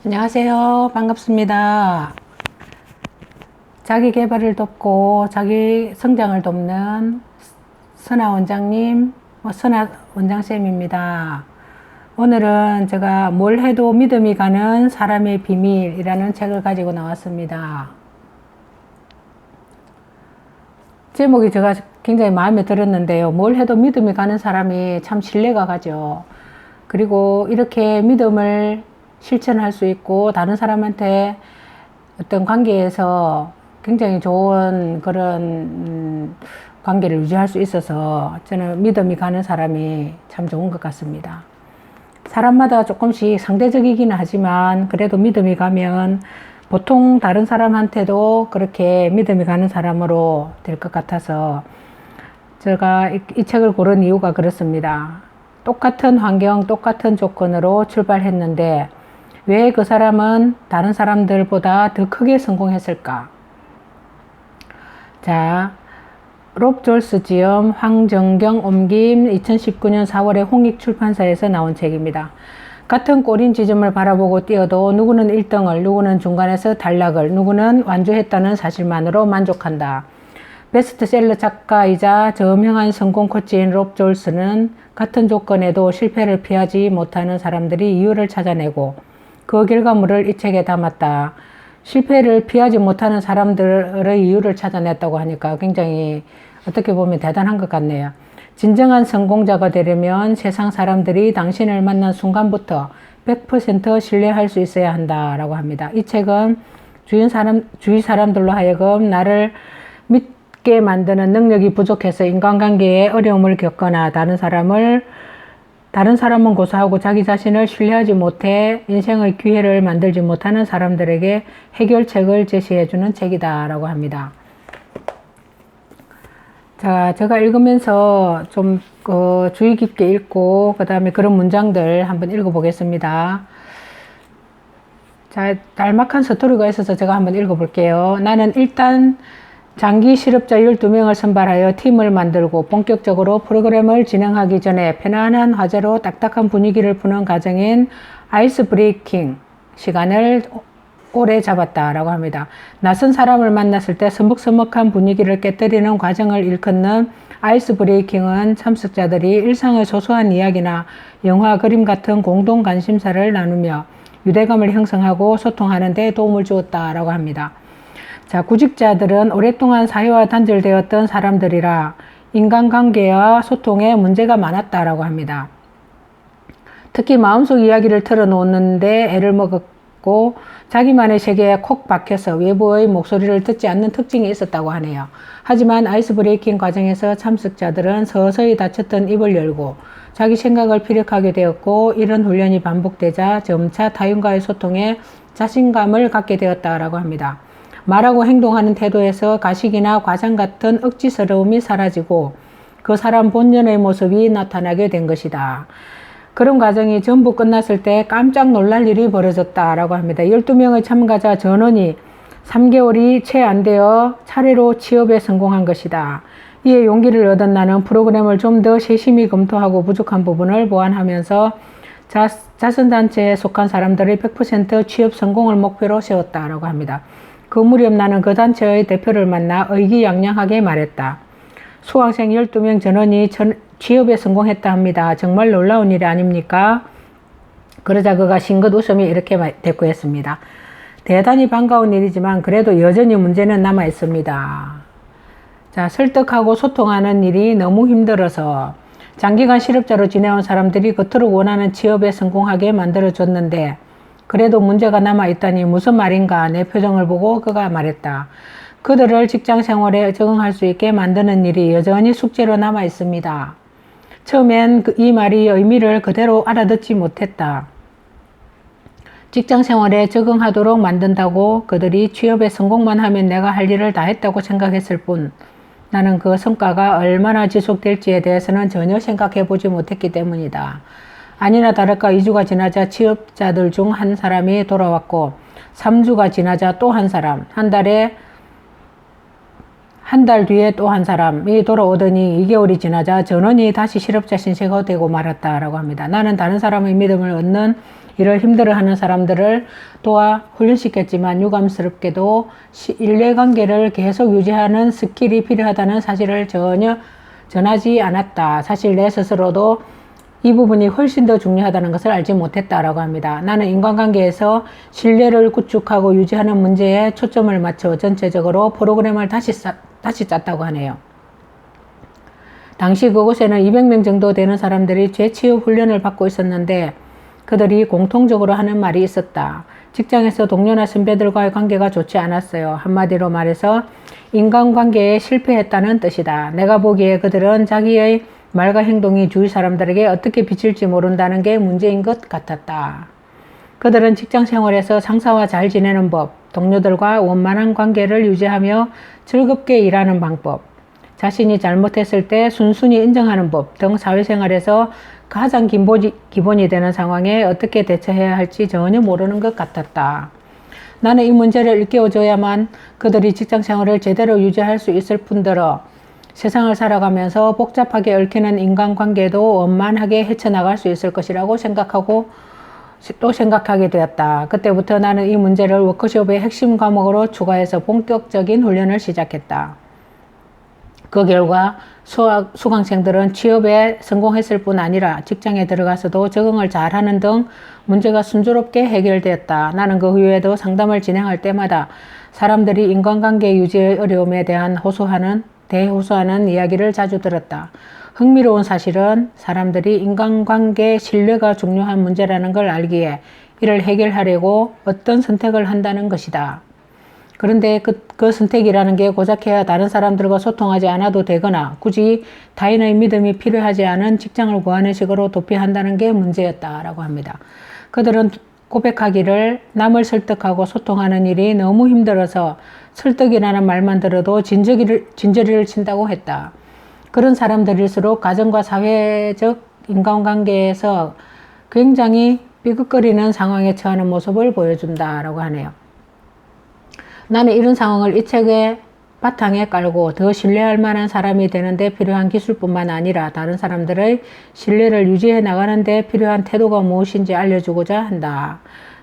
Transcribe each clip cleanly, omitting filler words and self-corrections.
안녕하세요. 반갑습니다. 자기 개발을 돕고 자기 성장을 돕는 선아 원장님, 선아 원장쌤입니다. 오늘은 제가 뭘 해도 믿음이 가는 사람의 비밀이라는 책을 가지고 나왔습니다. 제목이 제가 굉장히 마음에 들었는데요. 뭘 해도 믿음이 가는 사람이 참 신뢰가 가죠. 그리고 이렇게 믿음을 실천할 수 있고 다른 사람한테 어떤 관계에서 굉장히 좋은 그런 관계를 유지할 수 있어서 저는 믿음이 가는 사람이 참 좋은 것 같습니다. 사람마다 조금씩 상대적이기는 하지만 그래도 믿음이 가면 보통 다른 사람한테도 그렇게 믿음이 가는 사람으로 될 것 같아서 제가 이 책을 고른 이유가 그렇습니다. 똑같은 환경, 똑같은 조건으로 출발했는데 왜 그 사람은 다른 사람들보다 더 크게 성공했을까? 자, 롭 졸스 지음, 황정경 옮김 2019년 4월에 홍익 출판사에서 나온 책입니다. 같은 꼬린 지점을 바라보고 뛰어도 누구는 1등을, 누구는 중간에서 단락을, 누구는 완주했다는 사실만으로 만족한다. 베스트셀러 작가이자 저명한 성공 코치인 롭 졸스는 같은 조건에도 실패를 피하지 못하는 사람들이 이유를 찾아내고 그 결과물을 이 책에 담았다. 실패를 피하지 못하는 사람들의 이유를 찾아냈다고 하니까 굉장히 어떻게 보면 대단한 것 같네요. 진정한 성공자가 되려면 세상 사람들이 당신을 만난 순간부터 100% 신뢰할 수 있어야 한다라고 합니다. 이 책은 주위 사람들로 하여금 나를 믿게 만드는 능력이 부족해서 인간관계에 어려움을 겪거나 다른 사람은 고사하고 자기 자신을 신뢰하지 못해 인생의 기회를 만들지 못하는 사람들에게 해결책을 제시해주는 책이다라고 합니다. 자, 제가 읽으면서 좀 주의 깊게 읽고 그 다음에 그런 문장들 한번 읽어보겠습니다. 자, 짤막한 스토리가 있어서 제가 한번 읽어볼게요. 나는 일단 장기 실업자 12명을 선발하여 팀을 만들고 본격적으로 프로그램을 진행하기 전에 편안한 화제로 딱딱한 분위기를 푸는 과정인 아이스 브레이킹 시간을 오래 잡았다라고 합니다. 낯선 사람을 만났을 때 서먹서먹한 분위기를 깨뜨리는 과정을 일컫는 아이스 브레이킹은 참석자들이 일상의 소소한 이야기나 영화, 그림 같은 공동 관심사를 나누며 유대감을 형성하고 소통하는 데 도움을 주었다라고 합니다. 자, 구직자들은 오랫동안 사회와 단절되었던 사람들이라 인간관계와 소통에 문제가 많았다라고 합니다. 특히 마음속 이야기를 털어놓는데 애를 먹었고 자기만의 세계에 콕 박혀서 외부의 목소리를 듣지 않는 특징이 있었다고 하네요. 하지만 아이스 브레이킹 과정에서 참석자들은 서서히 닫혔던 입을 열고 자기 생각을 피력하게 되었고 이런 훈련이 반복되자 점차 타인과의 소통에 자신감을 갖게 되었다라고 합니다. 말하고 행동하는 태도에서 가식이나 과장 같은 억지스러움이 사라지고 그 사람 본연의 모습이 나타나게 된 것이다. 그런 과정이 전부 끝났을 때 깜짝 놀랄 일이 벌어졌다라고 합니다. 12명의 참가자 전원이 3개월이 채 안 되어 차례로 취업에 성공한 것이다. 이에 용기를 얻은 나는 프로그램을 좀 더 세심히 검토하고 부족한 부분을 보완하면서 자선단체에 속한 사람들의 100% 취업 성공을 목표로 세웠다라고 합니다. 그 무렵 나는 그 단체의 대표를 만나 의기양양하게 말했다. 수강생 12명 전원이 취업에 성공했다 합니다. 정말 놀라운 일 아닙니까? 그러자 그가 싱긋 웃음이 이렇게 대꾸했습니다. 대단히 반가운 일이지만 그래도 여전히 문제는 남아 있습니다. 자, 설득하고 소통하는 일이 너무 힘들어서 장기간 실업자로 지내온 사람들이 그토록 원하는 취업에 성공하게 만들어줬는데 그래도 문제가 남아있다니 무슨 말인가 내 표정을 보고 그가 말했다. 그들을 직장 생활에 적응할 수 있게 만드는 일이 여전히 숙제로 남아있습니다. 처음엔 이 말이 의미를 그대로 알아듣지 못했다. 직장 생활에 적응하도록 만든다고 그들이 취업에 성공만 하면 내가 할 일을 다 했다고 생각했을 뿐 나는 그 성과가 얼마나 지속될지에 대해서는 전혀 생각해 보지 못했기 때문이다. 아니나 다를까 2주가 지나자 취업자들 중 한 사람이 돌아왔고 3주가 지나자 또 한 사람, 한 달 뒤에 또 한 사람이 돌아오더니 2개월이 지나자 전원이 다시 실업자 신세가 되고 말았다라고 합니다. 나는 다른 사람의 믿음을 얻는 이를 힘들어하는 사람들을 도와 훈련시켰지만 유감스럽게도 인내관계를 계속 유지하는 스킬이 필요하다는 사실을 전혀 전하지 않았다. 사실 내 스스로도 이 부분이 훨씬 더 중요하다는 것을 알지 못했다라고 합니다. 나는 인간관계에서 신뢰를 구축하고 유지하는 문제에 초점을 맞춰 전체적으로 프로그램을 다시 짰다고 하네요. 당시 그곳에는 200명 정도 되는 사람들이 재취업 훈련을 받고 있었는데 그들이 공통적으로 하는 말이 있었다. 직장에서 동료나 선배들과의 관계가 좋지 않았어요. 한마디로 말해서 인간관계에 실패했다는 뜻이다. 내가 보기에 그들은 자기의 말과 행동이 주위 사람들에게 어떻게 비칠지 모른다는 게 문제인 것 같았다. 그들은 직장 생활에서 상사와 잘 지내는 법, 동료들과 원만한 관계를 유지하며 즐겁게 일하는 방법, 자신이 잘못했을 때 순순히 인정하는 법 등 사회생활에서 가장 기본이 되는 상황에 어떻게 대처해야 할지 전혀 모르는 것 같았다. 나는 이 문제를 일깨워줘야만 그들이 직장생활을 제대로 유지할 수 있을 뿐더러 세상을 살아가면서 복잡하게 얽히는 인간관계도 원만하게 헤쳐나갈 수 있을 것이라고 생각하게 되었다. 그때부터 나는 이 문제를 워크숍의 핵심 과목으로 추가해서 본격적인 훈련을 시작했다. 그 결과 수강생들은 취업에 성공했을 뿐 아니라 직장에 들어가서도 적응을 잘하는 등 문제가 순조롭게 해결되었다. 나는 그 후에도 상담을 진행할 때마다 사람들이 인간관계 유지의 어려움에 대한 대호소하는 이야기를 자주 들었다. 흥미로운 사실은 사람들이 인간관계 신뢰가 중요한 문제라는 걸 알기에 이를 해결하려고 어떤 선택을 한다는 것이다. 그런데 그 선택이라는 게 고작해야 다른 사람들과 소통하지 않아도 되거나 굳이 타인의 믿음이 필요하지 않은 직장을 구하는 식으로 도피한다는 게 문제였다라고 합니다. 그들은 고백하기를 남을 설득하고 소통하는 일이 너무 힘들어서 설득이라는 말만 들어도 진저리를 친다고 했다. 그런 사람들일수록 가정과 사회적 인간관계에서 굉장히 삐걱거리는 상황에 처하는 모습을 보여준다라고 하네요. 나는 이런 상황을 이 책의 바탕에 깔고 더 신뢰할 만한 사람이 되는 데 필요한 기술뿐만 아니라 다른 사람들의 신뢰를 유지해 나가는 데 필요한 태도가 무엇인지 알려주고자 한다.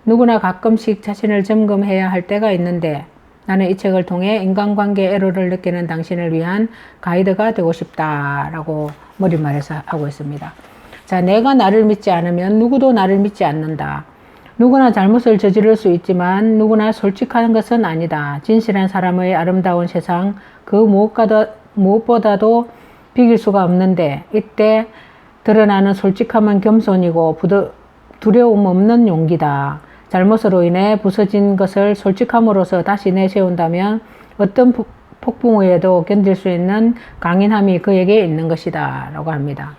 누구나 가끔씩 자신을 점검해야 할 때가 있는데 나는 이 책을 통해 인간관계 애로를 느끼는 당신을 위한 가이드가 되고 싶다라고 머릿말에서 하고 있습니다. 자, 내가 나를 믿지 않으면 누구도 나를 믿지 않는다. 누구나 잘못을 저지를 수 있지만 누구나 솔직한 것은 아니다. 진실한 사람의 아름다운 세상 그 무엇보다도 비길 수가 없는데 이때 드러나는 솔직함은 겸손이고 두려움 없는 용기다. 잘못으로 인해 부서진 것을 솔직함으로써 다시 내세운다면 어떤 폭풍우에도 견딜 수 있는 강인함이 그에게 있는 것이다 라고 합니다.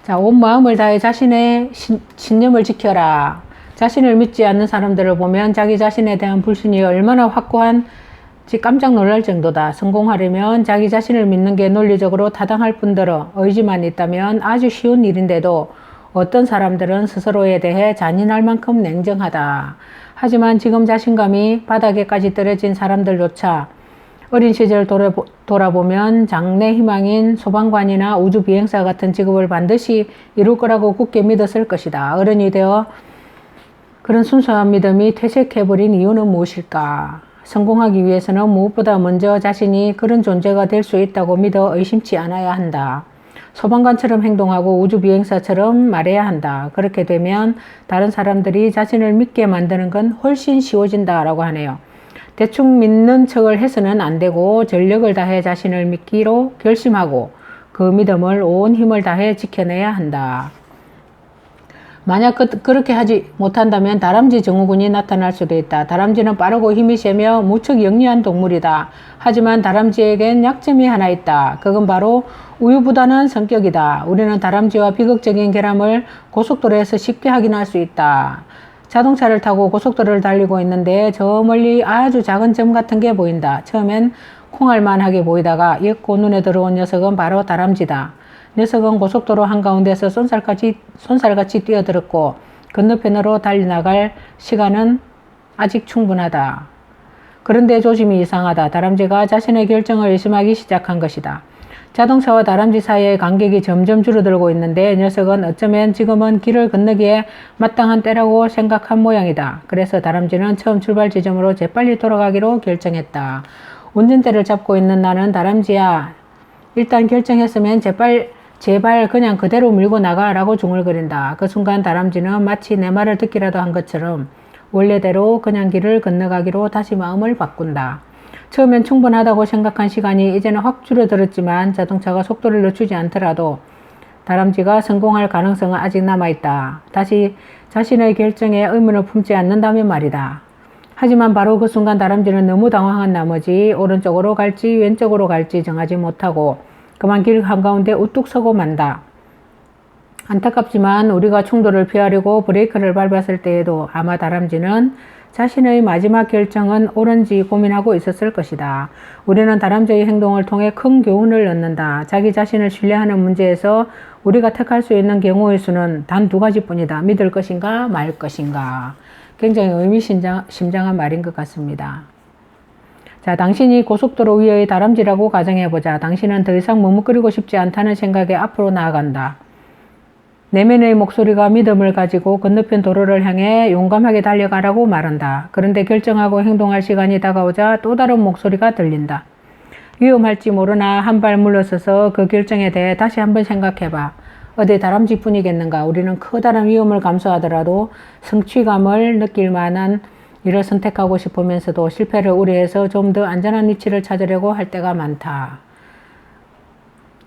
자, 온 마음을 다해 자신의 신념을 지켜라. 자신을 믿지 않는 사람들을 보면 자기 자신에 대한 불신이 얼마나 확고한지 깜짝 놀랄 정도다. 성공하려면 자기 자신을 믿는 게 논리적으로 타당할 뿐더러 의지만 있다면 아주 쉬운 일인데도 어떤 사람들은 스스로에 대해 잔인할 만큼 냉정하다. 하지만 지금 자신감이 바닥에까지 떨어진 사람들조차 어린 시절 돌아보면 장래 희망인 소방관이나 우주비행사 같은 직업을 반드시 이룰 거라고 굳게 믿었을 것이다. 어른이 되어 그런 순수한 믿음이 퇴색해버린 이유는 무엇일까? 성공하기 위해서는 무엇보다 먼저 자신이 그런 존재가 될 수 있다고 믿어 의심치 않아야 한다. 소방관처럼 행동하고 우주비행사처럼 말해야 한다. 그렇게 되면 다른 사람들이 자신을 믿게 만드는 건 훨씬 쉬워진다라고 하네요. 대충 믿는 척을 해서는 안 되고 전력을 다해 자신을 믿기로 결심하고 그 믿음을 온 힘을 다해 지켜내야 한다. 만약 그렇게 하지 못한다면 다람쥐 증후군이 나타날 수도 있다. 다람쥐는 빠르고 힘이 세며 무척 영리한 동물이다. 하지만 다람쥐에겐 약점이 하나 있다. 그건 바로 우유부단한 성격이다. 우리는 다람쥐와 비극적인 결함을 고속도로에서 쉽게 확인할 수 있다. 자동차를 타고 고속도로를 달리고 있는데 저 멀리 아주 작은 점 같은 게 보인다. 처음엔 콩알만하게 보이다가 였고 눈에 들어온 녀석은 바로 다람쥐다. 녀석은 고속도로 한가운데서 쏜살같이 뛰어들었고 건너편으로 달려나갈 시간은 아직 충분하다. 그런데 조짐이 이상하다. 다람쥐가 자신의 결정을 의심하기 시작한 것이다. 자동차와 다람쥐 사이의 간격이 점점 줄어들고 있는데 녀석은 어쩌면 지금은 길을 건너기에 마땅한 때라고 생각한 모양이다. 그래서 다람쥐는 처음 출발 지점으로 재빨리 돌아가기로 결정했다. 운전대를 잡고 있는 나는 다람쥐야, 일단 결정했으면 제발 그냥 그대로 밀고 나가라고 중얼거린다. 그 순간 다람쥐는 마치 내 말을 듣기라도 한 것처럼 원래대로 그냥 길을 건너가기로 다시 마음을 바꾼다. 처음엔 충분하다고 생각한 시간이 이제는 확 줄어들었지만 자동차가 속도를 늦추지 않더라도 다람쥐가 성공할 가능성은 아직 남아있다. 다시 자신의 결정에 의문을 품지 않는다면 말이다. 하지만 바로 그 순간 다람쥐는 너무 당황한 나머지 오른쪽으로 갈지 왼쪽으로 갈지 정하지 못하고 그만 길 한가운데 우뚝 서고 만다. 안타깝지만 우리가 충돌을 피하려고 브레이크를 밟았을 때에도 아마 다람쥐는 자신의 마지막 결정은 옳은지 고민하고 있었을 것이다. 우리는 다람쥐의 행동을 통해 큰 교훈을 얻는다. 자기 자신을 신뢰하는 문제에서 우리가 택할 수 있는 경우의 수는 단 2가지뿐이다. 믿을 것인가 말 것인가. 굉장히 의미심장한 말인 것 같습니다. 자, 당신이 고속도로 위의 다람쥐라고 가정해보자. 당신은 더 이상 머뭇거리고 싶지 않다는 생각에 앞으로 나아간다. 내면의 목소리가 믿음을 가지고 건너편 도로를 향해 용감하게 달려가라고 말한다. 그런데 결정하고 행동할 시간이 다가오자 또 다른 목소리가 들린다. 위험할지 모르나 한 발 물러서서 그 결정에 대해 다시 한번 생각해봐. 어디 다람쥐뿐이겠는가. 우리는 커다란 위험을 감수하더라도 성취감을 느낄 만한 일을 선택하고 싶으면서도 실패를 우려해서 좀 더 안전한 위치를 찾으려고 할 때가 많다.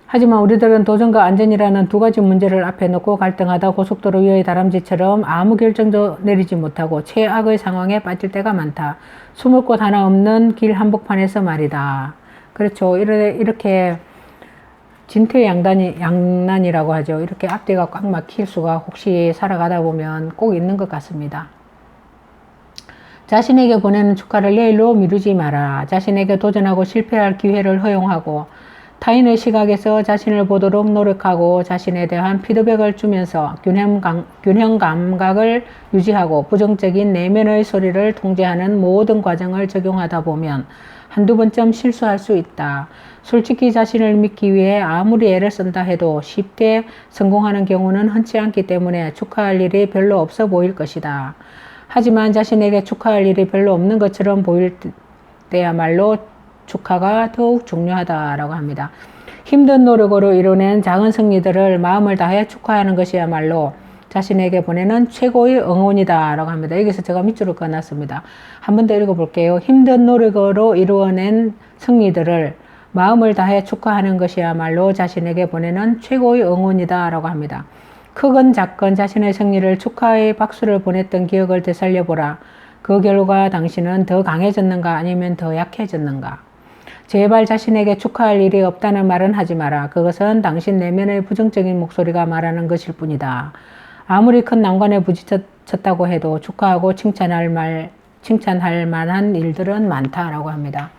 하지만 우리들은 도전과 안전이라는 2가지 문제를 앞에 놓고 갈등하다 고속도로 위의 다람쥐처럼 아무 결정도 내리지 못하고 최악의 상황에 빠질 때가 많다. 숨을 곳 하나 없는 길 한복판에서 말이다. 그렇죠. 이렇게 진퇴양난이라고 하죠. 이렇게 앞뒤가 꽉 막힐 수가 혹시 살아가다 보면 꼭 있는 것 같습니다. 자신에게 보내는 축하를 내일로 미루지 마라. 자신에게 도전하고 실패할 기회를 허용하고 타인의 시각에서 자신을 보도록 노력하고 자신에 대한 피드백을 주면서 균형 감각을 유지하고 부정적인 내면의 소리를 통제하는 모든 과정을 적용하다 보면 한두 번쯤 실수할 수 있다. 솔직히 자신을 믿기 위해 아무리 애를 쓴다 해도 쉽게 성공하는 경우는 흔치 않기 때문에 축하할 일이 별로 없어 보일 것이다. 하지만 자신에게 축하할 일이 별로 없는 것처럼 보일 때야말로 축하가 더욱 중요하다라고 합니다. 힘든 노력으로 이뤄낸 작은 승리들을 마음을 다해 축하하는 것이야말로 자신에게 보내는 최고의 응원이다 라고 합니다. 여기서 제가 밑줄을 그어놨습니다. 한 번 더 읽어볼게요. 힘든 노력으로 이루어낸 승리들을 마음을 다해 축하하는 것이야말로 자신에게 보내는 최고의 응원이다 라고 합니다. 크건 작건 자신의 승리를 축하의 박수를 보냈던 기억을 되살려보라. 그 결과 당신은 더 강해졌는가 아니면 더 약해졌는가. 제발 자신에게 축하할 일이 없다는 말은 하지 마라. 그것은 당신 내면의 부정적인 목소리가 말하는 것일 뿐이다. 아무리 큰 난관에 부딪혔다고 해도 축하하고 칭찬할 만한 일들은 많다라고 합니다.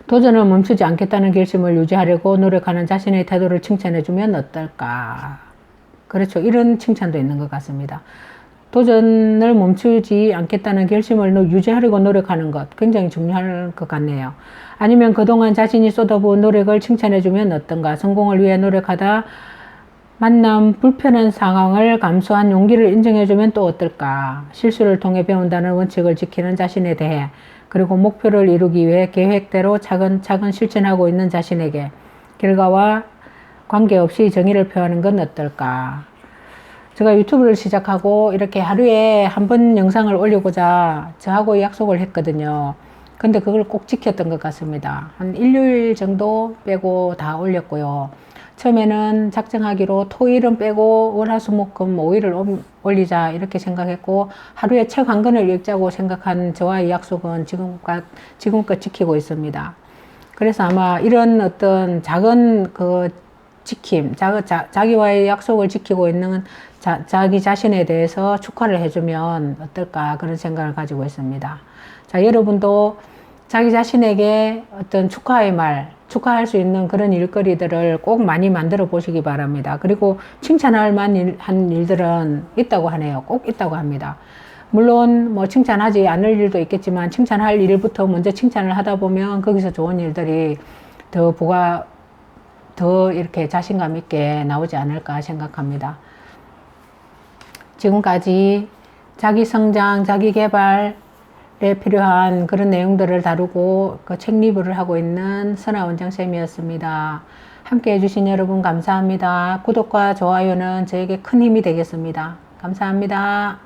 도전을 멈추지 않겠다는 결심을 유지하려고 노력하는 자신의 태도를 칭찬해주면 어떨까. 그렇죠. 이런 칭찬도 있는 것 같습니다. 도전을 멈추지 않겠다는 결심을 유지하려고 노력하는 것 굉장히 중요할 것 같네요. 아니면 그동안 자신이 쏟아부은 노력을 칭찬해주면 어떤가. 성공을 위해 노력하다 만남 불편한 상황을 감수한 용기를 인정해주면 또 어떨까. 실수를 통해 배운다는 원칙을 지키는 자신에 대해 그리고 목표를 이루기 위해 계획대로 차근차근 실천하고 있는 자신에게 결과와 관계없이 정의를 표하는 건 어떨까. 제가 유튜브를 시작하고 이렇게 하루에 한 번 영상을 올리고자 저하고 약속을 했거든요. 근데 그걸 꼭 지켰던 것 같습니다. 한 일요일 정도 빼고 다 올렸고요. 처음에는 작정하기로 토일은 빼고 월화수목금 5일을 올리자 이렇게 생각했고 하루에 책 한 권을 읽자고 생각한 저와의 약속은 지금껏 지키고 있습니다. 그래서 아마 이런 어떤 작은 그 지킴, 자기와의 약속을 지키고 있는 자기 자신에 대해서 축하를 해주면 어떨까 그런 생각을 가지고 있습니다. 자, 여러분도 자기 자신에게 어떤 축하의 말, 축하할 수 있는 그런 일거리들을 꼭 많이 만들어 보시기 바랍니다. 그리고 칭찬할 만한 일들은 있다고 하네요. 꼭 있다고 합니다. 물론 뭐 칭찬하지 않을 일도 있겠지만 칭찬할 일부터 먼저 칭찬을 하다 보면 거기서 좋은 일들이 더 더 이렇게 자신감 있게 나오지 않을까 생각합니다. 지금까지 자기 성장, 자기 개발에 필요한 그런 내용들을 다루고 그 책 리뷰를 하고 있는 선아 원장쌤이었습니다. 함께 해주신 여러분 감사합니다. 구독과 좋아요는 저에게 큰 힘이 되겠습니다. 감사합니다.